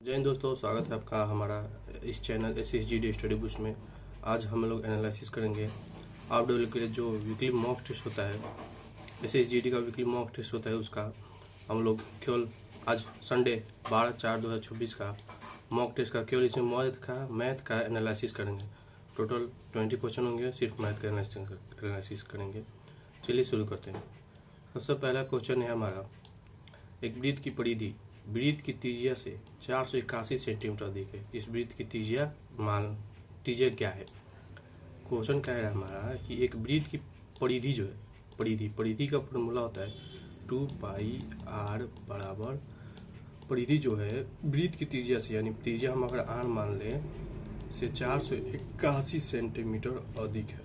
जय हिंद दोस्तों, स्वागत है आपका हमारा इस चैनल SSGD स्टडी बुक्स में। आज हम लोग एनालिसिस करेंगे आप डब्ल्यू के लिए जो वीकली मॉक टेस्ट होता है, SSGD का वीकली मॉक टेस्ट होता है, उसका हम लोग केवल आज संडे 12/4/2024 का मॉक टेस्ट का केवल इसमें मैथ का एनालिसिस करेंगे। टोटल 20 क्वेश्चन होंगे, सिर्फ मैथ का एनालिसिस करेंगे। चलिए शुरू करते हैं। सबसे पहला क्वेश्चन है हमारा, एक वृत्त की परिधि वृत्त की त्रिज्या से 481 सेंटीमीटर अधिक है। इस वृत्त की त्रिज्या क्या है? क्वेश्चन कह रहा है हमारा कि एक वृत्त की परिधि जो है, परिधि का फॉर्मूला होता है 2πr बराबर परिधि जो है वृत्त की त्रिज्या से, यानी त्रिज्या हम अगर r मान लें से 481 सेंटीमीटर अधिक है,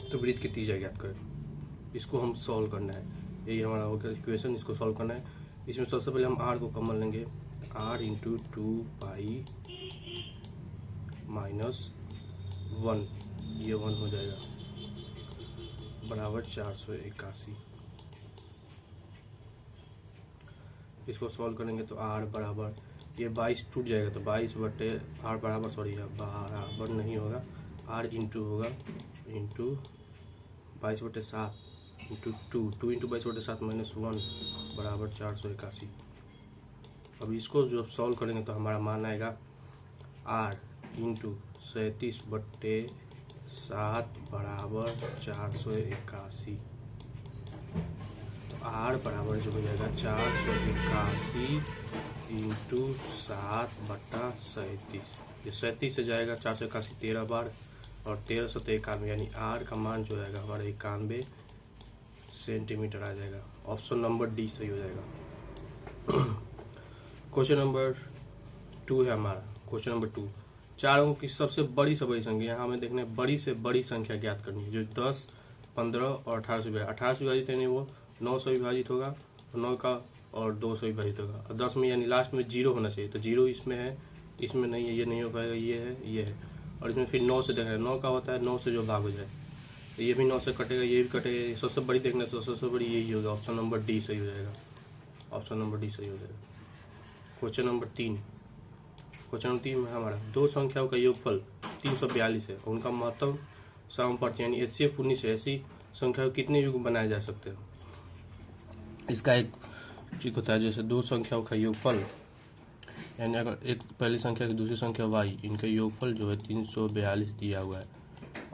तो वृत्त की त्रिज्या ज्ञात करें। इसको हम सॉल्व करना है, यही हमारा होगा इक्वेशन। इसको सॉल्व करना है। इसमें सबसे पहले हम r को कॉमन लेंगे, r इंटू 2π माइनस 1, ये 1 हो जाएगा, बराबर 481। इसको सॉल्व करेंगे तो r बराबर ये 22 टूट जाएगा, तो 22/r बराबर नहीं होगा, r इंटू होगा इंटू 22/7 इंटू 2 इंटू 22/7 माइनस 1 बराबर 481। अब इसको जो सॉल्व करेंगे तो हमारा मान आएगा r इंटू 37/7 बराबर 481। तो r बराबर जो हो जाएगा 481 इंटू 7/37। ये 37 से जाएगा 481 13 बार, और 13 से 91, यानी r का मान जो आएगा हमारा 91 सेंटीमीटर आ जाएगा। ऑप्शन नंबर डी सही हो जाएगा। क्वेश्चन नंबर 2 है हमारा। क्वेश्चन नंबर 2, चार अंकों की सबसे बड़ी से बड़ी संख्या, यहाँ हमें देखना है बड़ी से बड़ी संख्या ज्ञात करनी है, जो 10, 15 और 18 से विभाजित। 18 से विभाजित यानी वो 9 से विभाजित होगा, 9 का और 2 से विभाजित होगा, और 10 में यानी लास्ट में 0 होना चाहिए, तो 0 इसमें है, इसमें नहीं है, ये नहीं हो पाएगा, ये है। और इसमें फिर 9 से देखना है, 9 का होता है 9 से जो भाग हो जाए, तो ये भी 9 से कटेगा, ये भी कटेगा। सबसे बड़ी देखना तो सबसे बड़ी यही होगा, ऑप्शन नंबर डी सही हो जाएगा। ऑप्शन नंबर डी सही हो जाएगा। क्वेश्चन नंबर 3 में हमारा दो संख्याओं का योगफल 342 है, उनका महत्तम समापवर्ती यानी HCF 19 है। ऐसी संख्या कितने युग बनाए जा सकते हैं? इसका एक ठीक होता है, जैसे दो संख्याओं का योगफल, यानी अगर एक पहली संख्या की दूसरी संख्या y, इनका योगफल जो है 342 दिया हुआ है,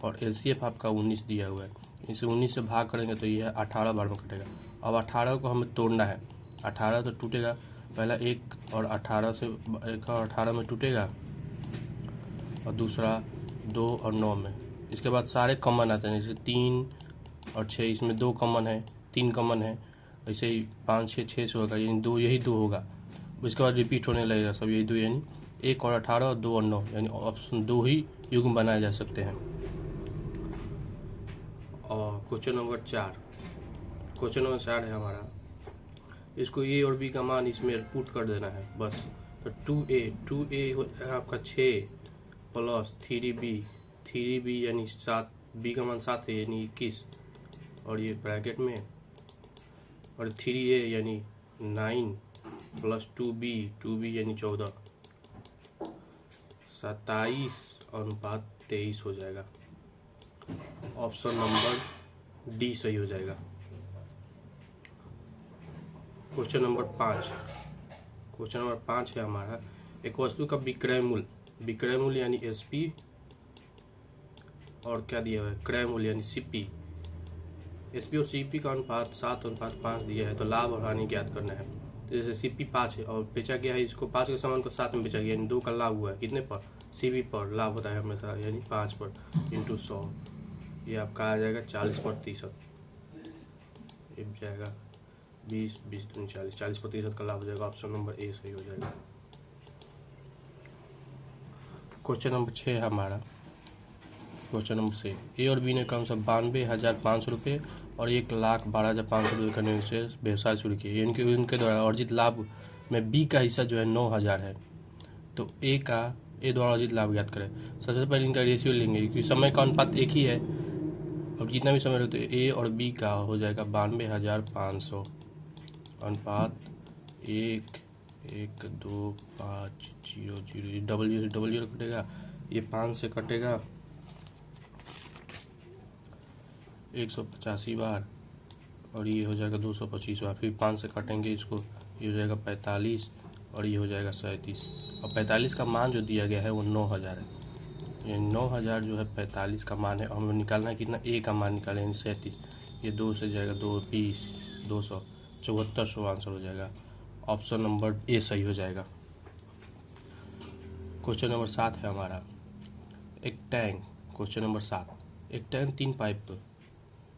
और LCF आपका 19 दिया हुआ है। इसे 19 से भाग करेंगे तो यह 18 बार में कटेगा। अब 18 को हमें तोड़ना है, 18 तो टूटेगा, पहला 1 और 18 में टूटेगा, और दूसरा 2 और 9 में। इसके बाद सारे कॉमन आते हैं, जैसे 3 और 6, इसमें 2 कॉमन है, 3 कॉमन है, ऐसे ही 5, 6, 6 से होगा, यानी 2, यही 2 होगा। उसके बाद रिपीट होने लगेगा सब, यही 2, यानी 1 और 18 और 2 और 9, यानी ऑप्शन 2 ही युग्म बनाए जा सकते हैं। और क्वेश्चन नंबर 4 है हमारा। इसको ए और बी का मान इसमें पुट कर देना है बस। तो 2a हो जाएगा आपका 6 प्लस 3b यानी 7, b का मान 7 है यानी 21, और ये ब्रैकेट में, और 3a यानी 9 प्लस 2b यानी 14, 27/23 हो जाएगा। ऑप्शन नंबर डी सही हो जाएगा। क्वेश्चन नंबर 5 है हमारा। एक वस्तु का विक्रय मूल्य यानी SP, और क्या दिया हुआ है क्रय मूल्य यानी CP। SP और CP का अनुपात 7:5 दिया है, तो लाभ और हानि ज्ञात करना है। तो जैसे CP 5 है और बेचा गया है, इसको 5 के सामान को 7 में बेचा गया, यानी 2 का लाभ हुआ है, कितने पर? CP पर लाभ होता है हमेशा, यानी 5 पर इंटू 100, ये आपका आ जाएगा 40%। ये जाएगा 20 दूनी 40% का लाभ हो जाएगा। ऑप्शन नंबर ए सही हो जाएगा। क्वेश्चन नंबर 6 है हमारा। क्वेश्चन नंबर 6, ए और बी ने क्रमशः 92,500 रुपये और 1,12,500 रुपये का निवेश व्यवसाय शुरू किया, यानी कि उनके द्वारा अर्जित लाभ में बी का हिस्सा जो है 9,000 है, तो ए द्वारा अर्जित लाभ ज्ञात करें। सबसे पहले इनका रेशियो लेंगे, क्योंकि समय का अनुपात एक ही है, अब जितना भी समय रहते हैं ए और बी का हो जाएगा 92,500 अनुपात 1 1 2 5 0 0 डबल जीरो कटेगा, ये 5 से कटेगा 185 बार, और ये हो जाएगा 225 बार। फिर 5 से काटेंगे इसको, ये हो जाएगा 45 और ये हो जाएगा 37। और 45 का मान जो दिया गया है वो 9000 है। ये 9000 जो है 45 का मान है। हमें निकालना है कितना, ए का मान निकालें, यानी 37। ये 2 से जाएगा 2 20 200 7400 आंसर हो जाएगा। ऑप्शन नंबर ए सही हो जाएगा। क्वेश्चन नंबर 7 है हमारा, एक टैंक। क्वेश्चन नंबर 7, एक टैंक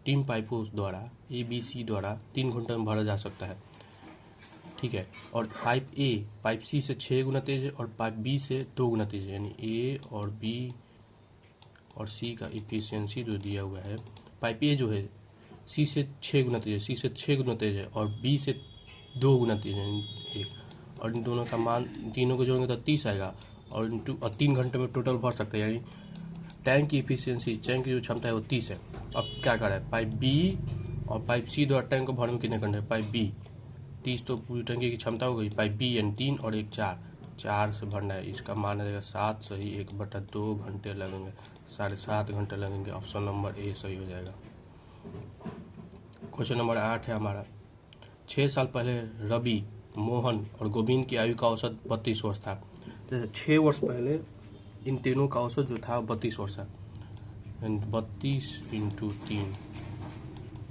तीन पाइपों द्वारा ABC द्वारा 3 घंटे में भरा जा सकता है, ठीक है। और पाइप सी से 6 गुना तेज है और पाइप बी से 2 गुना तेज है, यानी ए और बी और सी का इफिशियंसी जो दिया हुआ है, पाइप ए जो है सी से 6 गुना तेज है और बी से 2 गुना तेज है, ए। और इन दोनों का मान, तीनों को जोड़ेंगे तो 30 आएगा, और 3 घंटे में टोटल भर सकते हैं, यानी टैंक की इफिशियंसी, टैंक की जो क्षमता है वो 30 है। अब क्या कर रहा है, पाइप बी और पाइप सी द्वारा टैंक को भरने में कितने घंटे, पाइप बी 30 तो पूरी टंकी की क्षमता हो गई, पाइप बी यानी 3 और 1 4 से भरना है। इसका मान रहेगा 7 सही, 1/2 घंटे लगेंगे, 7.5 घंटे लगेंगे। ऑप्शन नंबर ए सही हो जाएगा। क्वेश्चन नंबर 8 है हमारा, 6 साल पहले रवि, मोहन और गोविंद की आयु का औसत 32 वर्ष था। जैसे 6 वर्ष पहले इन तीनों का औसत जो था 32 वर्ष था, 32 × 3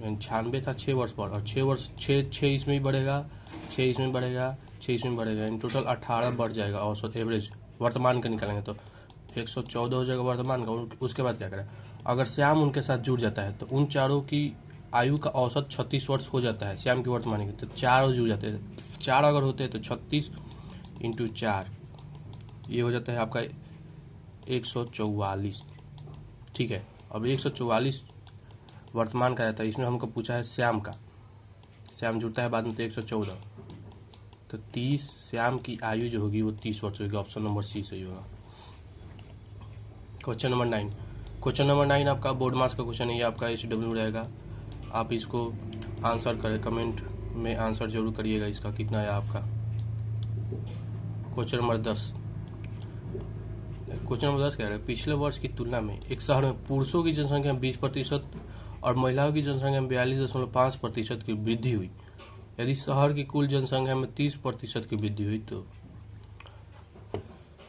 96 था 6 वर्ष पर, और 6 इसमें भी बढ़ेगा, 6 इसमें बढ़ेगा, 6 इसमें बढ़ेगा, इन टोटल 18 बढ़ जाएगा औसत एवरेज। वर्तमान का निकालेंगे तो 114 हो जाएगा वर्तमान का। उसके बाद क्या करें, अगर श्याम उनके साथ जुड़ जाता है तो उन चारों की आयु का औसत 36 वर्ष हो जाता है। श्याम की वर्तमान की तो 4 जुड़ जाते हैं, 4 अगर होते हैं तो 36 × 4 ये हो जाता है आपका 144, ठीक है। अब 144 वर्तमान का रहता है, इसमें हमको पूछा है श्याम का, श्याम जुड़ता है बाद में तो 114, तो 30 श्याम की आयु जो होगी वो 30 वर्ष होगी। ऑप्शन नंबर सी सही होगा। क्वेश्चन नंबर 9 आपका बोर्ड मास का क्वेश्चन है, ये आपका HW रहेगा। आप इसको आंसर करें, कमेंट में आंसर जरूर करिएगा इसका कितना है आपका। क्वेश्चन नंबर 10 क्या है, पिछले वर्ष की तुलना में एक शहर में पुरुषों की जनसंख्या 20% और महिलाओं की जनसंख्या में 42.5% की वृद्धि हुई। यदि शहर की कुल जनसंख्या में 30% की वृद्धि हुई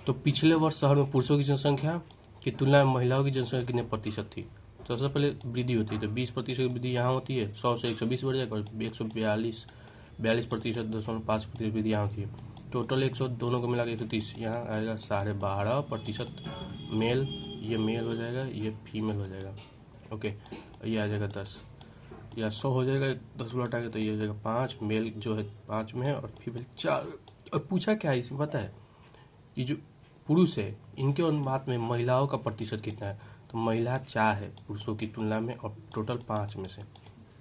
तो पिछले वर्ष शहर में पुरुषों की जनसंख्या की तुलना में महिलाओं की जनसंख्या कितने प्रतिशत थी। तो सबसे पहले वृद्धि होती है तो 20% की वृद्धि यहाँ होती है, 100 से 120 बढ़ जाएगा, और 142% 2.5% वृद्धि यहाँ होती है। टोटल 100 दोनों को मिला के 130, यहाँ आएगा 12.5% मेल, ये मेल हो जाएगा, ये फीमेल हो जाएगा, ओके। ये आ जाएगा 10 या 100 हो जाएगा, 10 हटाएंगे तो ये हो जाएगा 5, मेल जो है 5 में है और फीमेल 4। और पूछा क्या है इसमें पता है, ये जो पुरुष है इनके अनुपात में महिलाओं का प्रतिशत कितना है, तो महिला 4 है पुरुषों की तुलना में, और टोटल 5 में से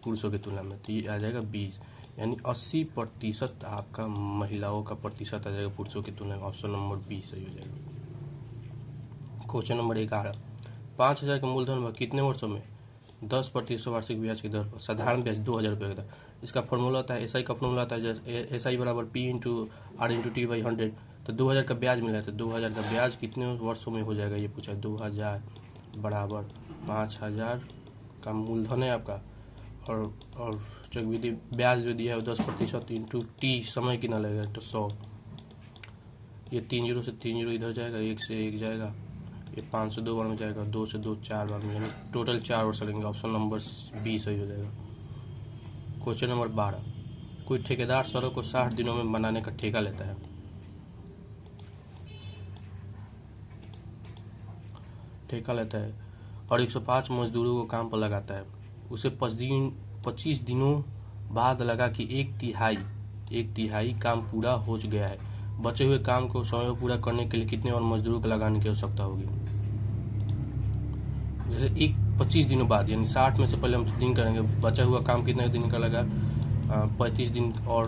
पुरुषों की तुलना में, तो ये आ जाएगा 20, यानी 80% आपका महिलाओं का प्रतिशत आ जाएगा पुरुषों की तुलना में। ऑप्शन नंबर बी सही हो जाएगा। क्वेश्चन नंबर 11, 5000 का मूलधन वह कितने वर्षों में 10% वार्षिक ब्याज की दर पर, साधारण ब्याज 2000 रुपये का था। इसका फॉर्मूला होता है, SI का फॉर्मूला होता है जैसे SI बराबर P × R × T/100। तो 2000 का ब्याज मिला है, तो 2000 का ब्याज कितने वर्षों में हो जाएगा ये पूछा है। 2000 बराबर 5000 का मूलधन है आपका, और जो विधि ब्याज जो दिया है वो 10% × T समय कितना लगेगा तो 100। ये 3 0 से 3 0 इधर जाएगा, 1 से 1 जाएगा, ये 5 से 2 बार में जाएगा, 2 से 2 4 बार में, यानी टोटल 4 वर्ष लगेंगे। ऑप्शन नंबर बी सही हो जाएगा। क्वेश्चन नंबर 12, कोई ठेकेदार सड़क को 60 दिनों में बनाने का ठेका लेता है। और 105 मजदूरों को काम पर लगाता है। उसे 25 दिनों बाद लगा कि एक तिहाई काम पूरा हो गया है। बचे हुए काम को समय में पूरा करने के लिए कितने और मजदूरों को लगाने की आवश्यकता होगी। जैसे 25 दिनों बाद, यानी 60 में से पहले हम दिन करेंगे, बचा हुआ काम कितने दिन का लगा 35 दिन, और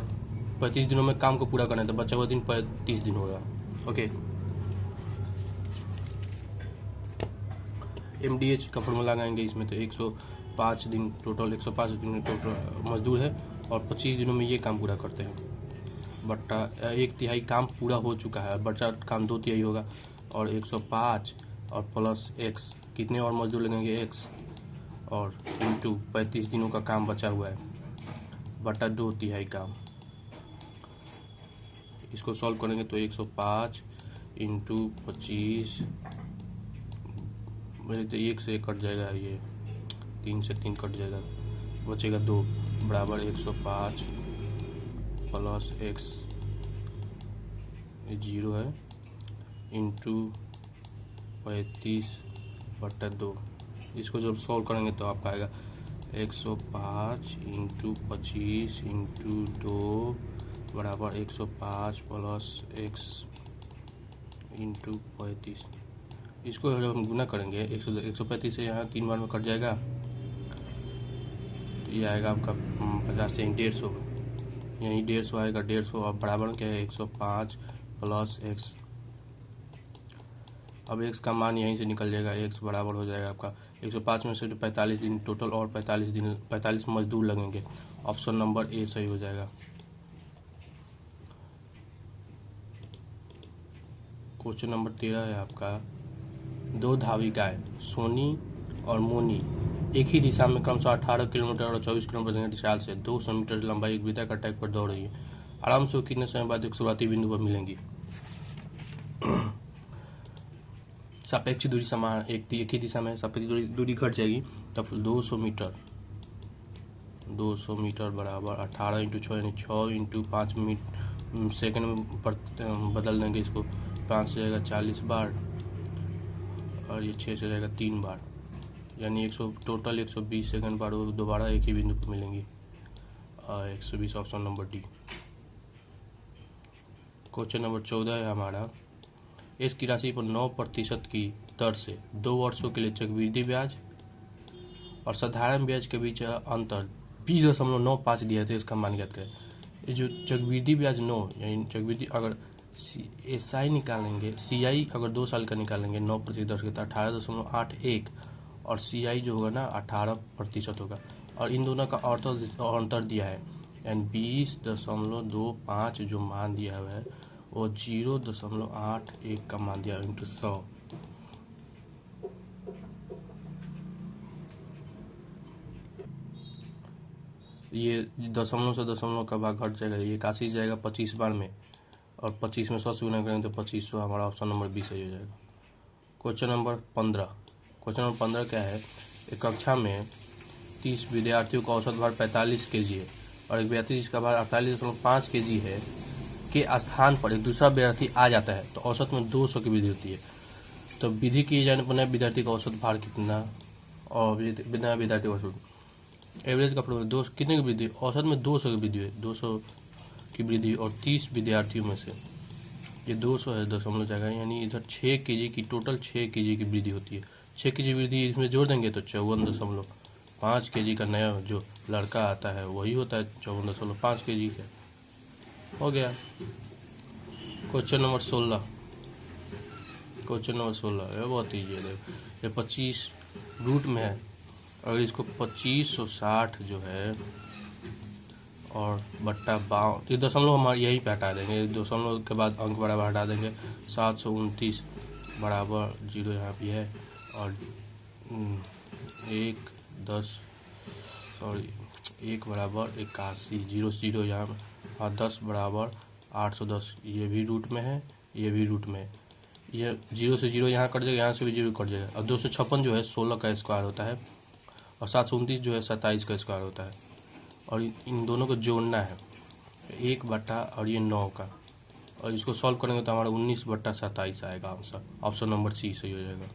35 दिनों में काम को पूरा करना है तो बचा हुआ दिन 35 दिन होगा, ओके। MDH का फॉर्मूला लगाएंगे इसमें तो 105 दिन टोटल मजदूर है और 25 दिनों में ये काम पूरा करते हैं। बट्टा 1/3 काम पूरा हो चुका है, बचा काम 2/3 होगा, और 105 और प्लस x, कितने और मजदूर लगेंगे x, और इंटू 35 दिनों का काम बचा हुआ है बटा 2/3 काम। इसको सॉल्व करेंगे तो 105 इंटू 25, तो 1 से कट जाएगा, ये 3 से 3 कट जाएगा, बचेगा 2 बराबर 105 प्लस x, ये 0 है, इंटू 35 बटा 2। इसको जब सॉल्व करेंगे तो आपका आएगा 105 इंटू 25 इंटू 2 बराबर 105 प्लस x इंटू 35। इसको जब हम गुना करेंगे 135 से यहाँ 3 बार में कट जाएगा, तो ये आएगा आपका 50 से 150, यहीं 150 आएगा, 150 और बराबर क्या है 105 प्लस x। अब x का मान यहीं से निकल जाएगा, x बराबर हो जाएगा आपका 105 में से 45 दिन टोटल, और 45 मजदूर लगेंगे। ऑप्शन नंबर ए सही हो जाएगा। क्वेश्चन नंबर 13 है आपका, 2 धाविकाएं सोनी और मोनी एक ही दिशा में क्रमशः 18 किलोमीटर और 24 किलोमीटर प्रति चाल से 200 मीटर लंबाई एक वृत्ताकार ट्रैक पर दौड़ रही है। आराम से वो कितने समय बाद एक शुरुआती बिंदु पर मिलेंगी? सापेक्ष दूरी समान, एक ही दिशा में सापेक्ष दूरी घट जाएगी, तब 200 मीटर बराबर 18 इंटू 6 यानी 6 इंटू 5 सेकेंड में बदल देंगे इसको, 5 से जाएगा 40 बार और ये 6 से जाएगा 3 बार, यानी 100 टोटल 120 सेकेंड बाद वो दोबारा एक ही बिंदु पर मिलेंगी। 120 option number D. Question number 14 है हमारा, इस की राशि पर 9% की दर से 2 वर्षों के लिए चक्रवृद्धि ब्याज और साधारण ब्याज के बीच अंतर 20.95 दिया था, इसका मान ज्ञात करें। ये जो चक्रवृद्धि ब्याज 9 यानी चक्रवृद्धि अगर SI निकालेंगे, CI अगर 2 साल का निकालेंगे 9% दर से तो 18.81, और CI जो होगा ना 18% होगा, और इन दोनों का अंतर दिया है यानी 20.25 जो मान दिया हुआ है वो 0.81 का मान दिया इंटू 100। ये दशमलव से दशमलव का भाग घट जाएगा, ये 81 जाएगा 25 बार में, और 25 में 100 से गुना करेंगे तो 2500, हमारा ऑप्शन नंबर बी सही हो जाएगा। क्वेश्चन नंबर 15 क्या है, एक कक्षा में 30 विद्यार्थियों का औसत भार 45 kg है और एक विद्यार्थी जिसका भार 48.5 kg है के स्थान पर एक दूसरा विद्यार्थी आ जाता है तो औसत में 200 की वृद्धि होती है। तो विधि किए जाने पर नए विद्यार्थी का औसत भार कितना, और बिना विद्यार्थी का औसत एवरेज का प्रभाव 2 कितने की वृद्धि, औसत में 200 की वृद्धि है, 200 की वृद्धि, और 30 विद्यार्थियों में से ये 200 है दशमलव जगह, यानी इधर 6 kg की टोटल 6 kg की वृद्धि होती है। 6 kg वृद्धि इसमें जोड़ देंगे तो 54.5 kg का नया जो लड़का आता है वही होता है 54.5 kg का, हो गया। क्वेश्चन नंबर 16 ये बहुत ईजी है, ये 25 रूट में है, अगर इसको 2560 जो है और बट्टा 52, ये दशमलव हमारे यहीं पे हटा देंगे, दशमलव के बाद अंक बराबर हटा देंगे, 729 बराबर 0 यहाँ पे है, और 1 बराबर 81, 0 यहाँ पे, और 10 बराबर 810, ये भी रूट में है, ये भी रूट में है, ये 0 से 0 यहाँ कट जाएगा, यहाँ से भी 0 कट जाएगा, और 256 जो है 16 का स्क्वायर होता है, और 729 जो है 27 का स्क्वायर होता है, और इन दोनों को जोड़ना है 1 बटा और ये 9 का, और इसको सॉल्व करेंगे तो हमारा 19/27 आएगा आंसर, ऑप्शन नंबर सी सही हो जाएगा।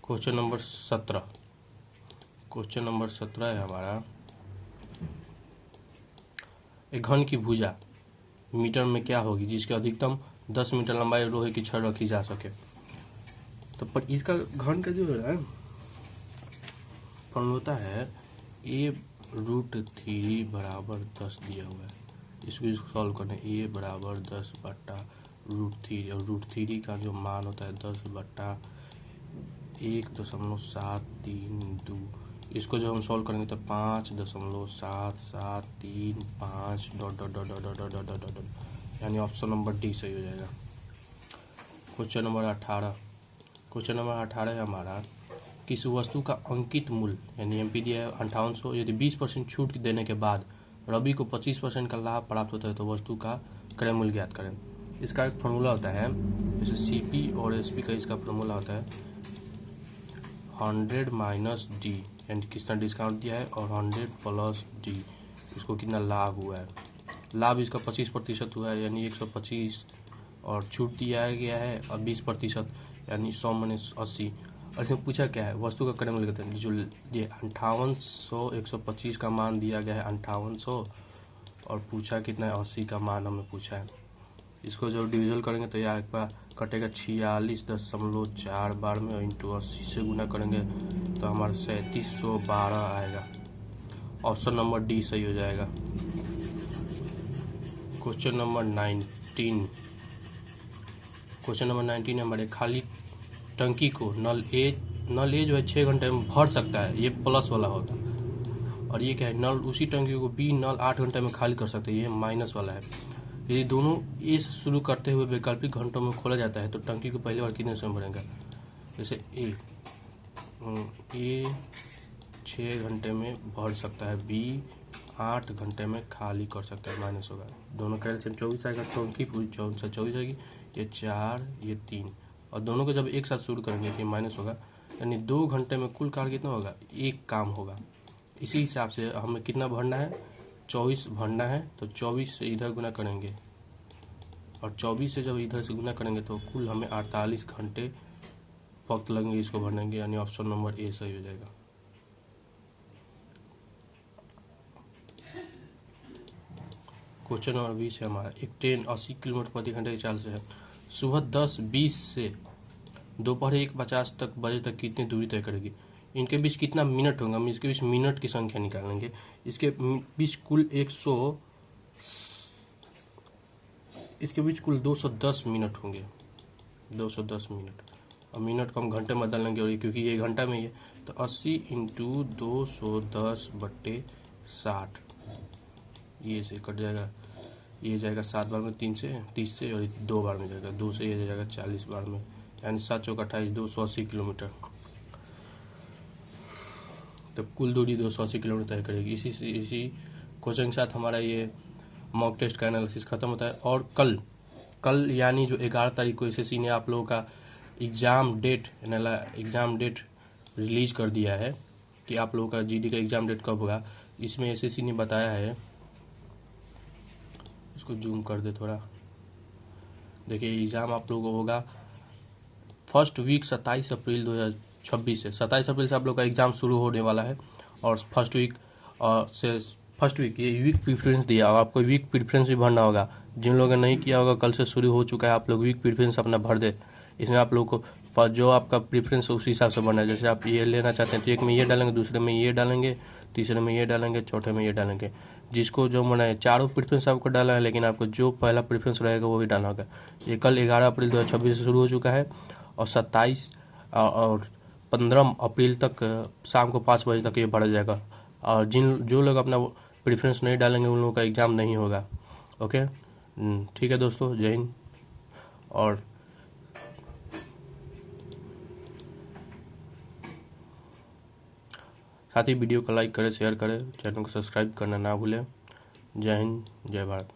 क्वेश्चन नंबर 17 है हमारा, एक घन की भुजा मीटर में क्या होगी जिसकी अधिकतम 10 मीटर लंबाई लोहे की छड़ रखी जा सके। तो पर इसका घन का जो है फॉर्मूला होता है A√3 बराबर 10 दिया हुआ है, इसको सॉल्व करने A बराबर 10 बट्टा √3, और √3 का जो मान होता है 10 बट्टा 1.732, इसको जब हम सॉल्व करेंगे तो 5.773 dot dot dot dot dot dot dot dot dot, यानी ऑप्शन नंबर डी सही हो जाएगा। Question number 18। क्वेश्चन नंबर 18 है हमारा, किस वस्तु का अंकित मूल्य यानी एमपी दिया है 5800, यदि 20% छूट देने के बाद रवि को 25% का लाभ प्राप्त होता है तो वस्तु का क्रय मूल्य ज्ञात करें। इसका एक फॉर्मूला होता है, जैसे सीपी और एसपी का इसका फॉर्मूला होता है 100 माइनस डी, यानी कितना डिस्काउंट दिया है, और 100 प्लस डी, इसको कितना लाभ हुआ है। लाभ इसका 25% हुआ है यानी 125, और छूट दिया गया है और 20% यानी 100 माइनस 80। और इसमें पूछा क्या है, वस्तु का क्रय मूल्य कहते हैं, जो ये 5800 125 का मान दिया गया है 5800, और पूछा कितना है 80 का मान हमें पूछा है। इसको जब डिविजन करेंगे तो यह आपका कटेगा 46.4 बार में, और इंटू 80 से गुना करेंगे तो हमारा 3712 आएगा। ऑप्शन नंबर डी सही हो जाएगा। Question number 19। क्वेश्चन नंबर 19 हमारे, खाली टंकी को नल ए जो है 6 घंटे में भर सकता है, ये प्लस वाला होगा, और ये क्या है, नल उसी टंकी को बी नल 8 घंटे में खाली कर सकते हैं, ये माइनस वाला है। यदि दोनों ए से शुरू करते हुए वैकल्पिक घंटों में खोला जाता है तो टंकी को पहली बार कितने समय भरेगा। जैसे ए 6 घंटे में भर सकता है, बी 8 घंटे में खाली कर सकता है, माइनस होगा। दोनों कैलकुलेशन 24 आएगा, टंकी पूरी 24 आएगी, ये 4 ये 3, और दोनों को जब एक साथ शुरू करेंगे तो माइनस होगा, यानी 2 घंटे में कुल कार्य कितना होगा, एक काम होगा। इसी हिसाब से हमें कितना भरना है, 24 भरना है, तो 24 से इधर गुना करेंगे, और 24 से जब इधर से गुना करेंगे तो कुल हमें 48 घंटे वक्त लगेंगे इसको भरने के, यानी ऑप्शन नंबर ए सही हो जाएगा। क्वेश्चन नंबर 20 है हमारा, एक ट्रेन 80 किलोमीटर प्रति घंटे की चाल से है, सुबह 10:20 से दोपहर 1:50 बजे तक कितनी दूरी तय करेगी। इनके बीच कितना मिनट होगा, हम इसके बीच मिनट की संख्या निकालेंगे। इसके बीच कुल 210 मिनट होंगे, 210 मिनट, और मिनट को हम घंटे में बदल लेंगे, और क्योंकि ये घंटा में ही है तो 80 इंटू 210/60, ये से कट जाएगा, ये जाएगा 7 बार में, 30 से, और 2 बार में जाएगा 2 से, ये जाएगा 40 बार में, यानी 7 चौक 28, 280 किलोमीटर। तब कुल दूरी 280 किलोमीटर तय करेगी। इसी क्वेश्चन के साथ हमारा ये मॉक टेस्ट का एनालिसिस खत्म होता है। और कल यानी जो 11 तारीख को एसएससी ने आप लोगों का एग्ज़ाम डेट रिलीज कर दिया है कि आप लोगों का जीडी का एग्ज़ाम डेट कब होगा। इसमें एसएससी ने बताया है, इसको जूम कर दे थोड़ा, देखिए एग्ज़ाम आप लोगों को होगा फर्स्ट वीक 27 अप्रैल 2026 से। 27 अप्रैल से आप लोग का एग्ज़ाम शुरू होने वाला है, और फर्स्ट वीक ये वीक प्रेफरेंस दिया, और आपको वीक प्रेफरेंस भी भरना होगा। जिन लोगों ने नहीं किया होगा, कल से शुरू हो चुका है, आप लोग वीक प्रेफरेंस अपना भर दे। इसमें आप लोग को जो आपका प्रेफरेंस है उसी हिसाब से भरना है। जैसे आप ये लेना चाहते हैं तो एक में ये डालेंगे, दूसरे में ये डालेंगे, तीसरे में ये डालेंगे, चौथे में ये डालेंगे। जिसको जो मना है, चारों प्रेफरेंस आपको डाला है, लेकिन आपको जो पहला प्रेफरेंस रहेगा वो भी डालना होगा। ये कल 11 अप्रैल 2026 से शुरू हो चुका है, और 27 और 15 अप्रैल तक शाम को 5 बजे तक ये भरा जाएगा। और जो लोग अपना प्रेफरेंस नहीं डालेंगे उन लोगों का एग्ज़ाम नहीं होगा। ओके, ठीक है दोस्तों, जय हिंद। और साथ ही वीडियो को लाइक करें, शेयर करें, चैनल को सब्सक्राइब करना ना भूलें। जय हिंद, जय भारत।